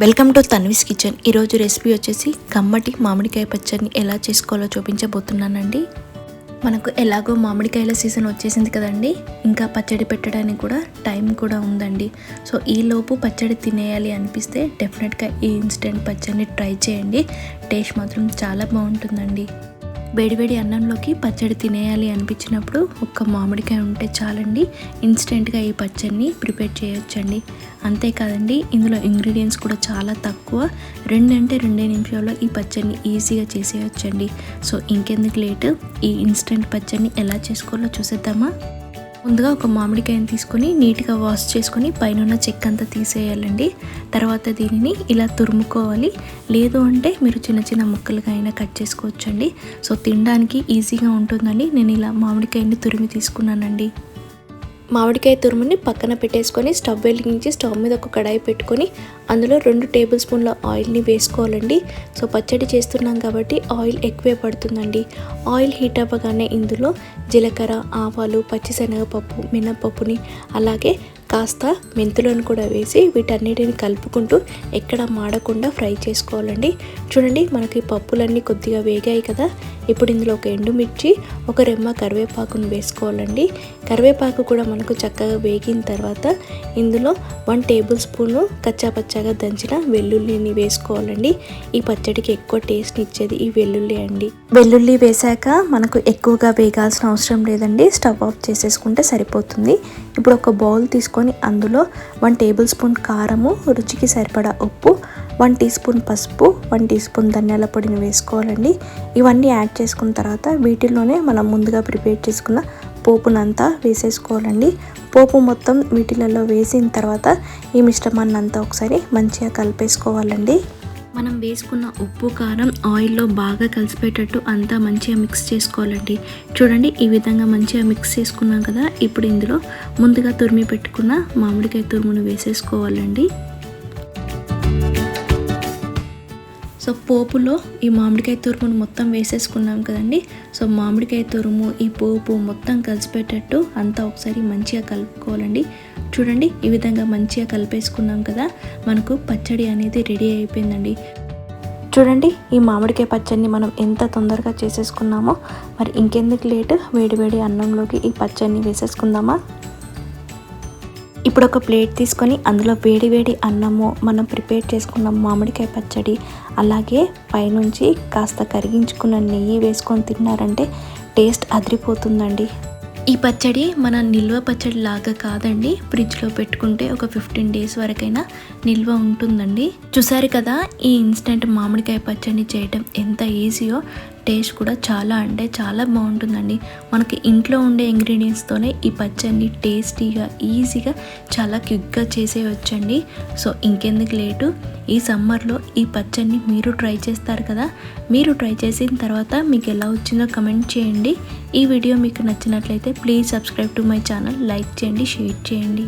Welcome to Tanvi's kitchen. ఈరోజు recipe వచ్చేసి కమ్మటి మామిడికాయ పచ్చడిని ఎలా చేసుకోవాలో చూపించబోతున్నానండి. మనకు ఎలాగో మామిడికాయల సీజన్ వచ్చేసింది కదండి, ఇంకా పచ్చడి పెట్టడానికి కూడా టైం కూడా ఉందండి. సో ఈలోపు పచ్చడి తినేయాలి అనిపిస్తే డెఫినెట్గా ఈ ఇన్స్టెంట్ పచ్చడిని ట్రై చేయండి. టేస్ట్ మాత్రం చాలా బాగుంటుందండి. వేడివేడి అన్నంలోకి పచ్చడి తినేయాలి అనిపించినప్పుడు ఒక్క మామిడికాయ ఉంటే చాలండి, ఇన్స్టెంట్గా ఈ పచ్చడిని ప్రిపేర్ చేయొచ్చండి. అంతేకాదండి, ఇందులో ఇంగ్రీడియంట్స్ కూడా చాలా తక్కువ, 2 నిమిషాల్లో ఈ పచ్చడిని ఈజీగా చేసేయచ్చండి. సో ఇంకెందుకు లేటు, ఈ ఇన్స్టెంట్ పచ్చడిని ఎలా చేసుకోవాలో చూసేద్దామా. ముందుగా ఒక మామిడికాయని తీసుకొని నీట్గా వాష్ చేసుకొని పైన చెక్క అంతా తీసేయాలండి. తర్వాత దీనిని ఇలా తురుముకోవాలి, లేదు అంటే మీరు చిన్న చిన్న ముక్కలుగా అయినా కట్ చేసుకోవచ్చండి. సో తినడానికి ఈజీగా ఉంటుందండి. నేను ఇలా మామిడికాయని తురిమి తీసుకున్నానండి. మామిడికాయ తురుముని పక్కన పెట్టేసుకొని స్టవ్ వెలిగించి స్టవ్ మీద ఒక కడాయి పెట్టుకొని అందులో 2 టేబుల్ స్పూన్ల ఆయిల్ని వేసుకోవాలండి. సో పచ్చడి చేస్తున్నాం కాబట్టి ఆయిల్ ఎక్కువే పడుతుందండి. ఆయిల్ హీట్ అవ్వగానే ఇందులో జీలకర్ర, ఆవాలు, పచ్చిశనగపప్పు, మినపప్పుని అలాగే కాస్త మెంతులను కూడా వేసి వీటన్నిటిని కలుపుకుంటూ ఎక్కడ మాడకుండా ఫ్రై చేసుకోవాలండి. చూడండి, మనకి పప్పులన్నీ కొద్దిగా వేగాయి కదా. ఇప్పుడు ఇందులో ఒక ఎండుమిర్చి, ఒక రెమ్మ కరివేపాకును వేసుకోవాలండి. కరివేపాకు కూడా మనకు చక్కగా వేగిన తర్వాత ఇందులో 1 టేబుల్ స్పూను కచ్చాపచ్చాగా దంచిన వెల్లుల్లిని వేసుకోవాలండి. ఈ పచ్చడికి ఎక్కువ టేస్ట్ని ఇచ్చేది ఈ వెల్లుల్లి అండి. వెల్లుల్లి వేసాక మనకు ఎక్కువగా వేగాల్సిన అవసరం లేదండి, స్టవ్ ఆఫ్ చేసేసుకుంటే సరిపోతుంది. ఇప్పుడు ఒక బౌల్ తీసుకొని అందులో 1 టేబుల్ స్పూన్ కారము, రుచికి సరిపడా ఉప్పు, 1 టీ స్పూన్ పసుపు, 1 టీ స్పూన్ ధనియాల పొడిని వేసుకోవాలండి. ఇవన్నీ యాడ్ చేసుకున్న తర్వాత వీటిల్లోనే మనం ముందుగా ప్రిపేర్ చేసుకున్న పోపునంతా వేసేసుకోవాలండి. పోపు మొత్తం వీటిలలో వేసిన తర్వాత ఈ మిశ్రమాన్ని అంతా ఒకసారి మంచిగా కలిపేసుకోవాలండి. మనం వేసుకున్న ఉప్పు, కారం ఆయిల్లో బాగా కలిసిపోయేటట్టు అంతా మంచిగా మిక్స్ చేసుకోవాలండి. చూడండి, ఈ విధంగా మంచిగా మిక్స్ చేసుకున్నాం కదా. ఇప్పుడు ఇందులో ముందుగా తురిమి పెట్టుకున్న మామిడికాయ తురుమును వేసేసుకోవాలండి. సో పోపులో ఈ మామిడికాయ తురుమును మొత్తం వేసేసుకున్నాం కదండి. సో మామిడికాయ తురుము, ఈ పోపు మొత్తం కలిసిపెట్టేటట్టు అంతా ఒకసారి మంచిగా కలుపుకోవాలండి. చూడండి, ఈ విధంగా మంచిగా కలిపేసుకున్నాం కదా, మనకు పచ్చడి అనేది రెడీ అయిపోయిందండి. చూడండి, ఈ మామిడికాయ పచ్చడిని మనం ఎంత తొందరగా చేసేసుకున్నామో. మరి ఇంకెందుకు లేటు, వేడివేడి అన్నంలోకి ఈ పచ్చడిని వేసేసుకుందామా. ఇప్పుడు ఒక ప్లేట్ తీసుకొని అందులో వేడివేడి అన్నము, మనం ప్రిపేర్ చేసుకున్న మామిడికాయ పచ్చడి, అలాగే పైనుంచి కాస్త కరిగించుకున్న నెయ్యి వేసుకొని తిన్నారంటే టేస్ట్ అదిరిపోతుందండి. ఈ పచ్చడి మన నిల్వ పచ్చడి లాగా కాదండి, ఫ్రిడ్జ్లో పెట్టుకుంటే ఒక 15 డేస్ వరకైనా నిల్వ ఉంటుందండి. చూసారు కదా, ఈ ఇన్స్టెంట్ మామిడికాయ పచ్చడిని చేయటం ఎంత ఈజీయో, టేస్ట్ కూడా చాలా అంటే చాలా బాగుంటుందండి. మనకి ఇంట్లో ఉండే ఇంగ్రీడియంట్స్తోనే ఈ పచ్చడిని టేస్టీగా, ఈజీగా, చాలా క్విక్గా చేసేయచ్చండి. సో ఇంకెందుకు లేటు, ఈ సమ్మర్లో ఈ పచ్చడిని మీరు ట్రై చేస్తారు కదా. మీరు ట్రై చేసిన తర్వాత మీకు ఎలా వచ్చిందో కమెంట్ చేయండి. ఈ వీడియో మీకు నచ్చినట్లయితే please subscribe to my channel, like చేయండి, షేర్ చేయండి.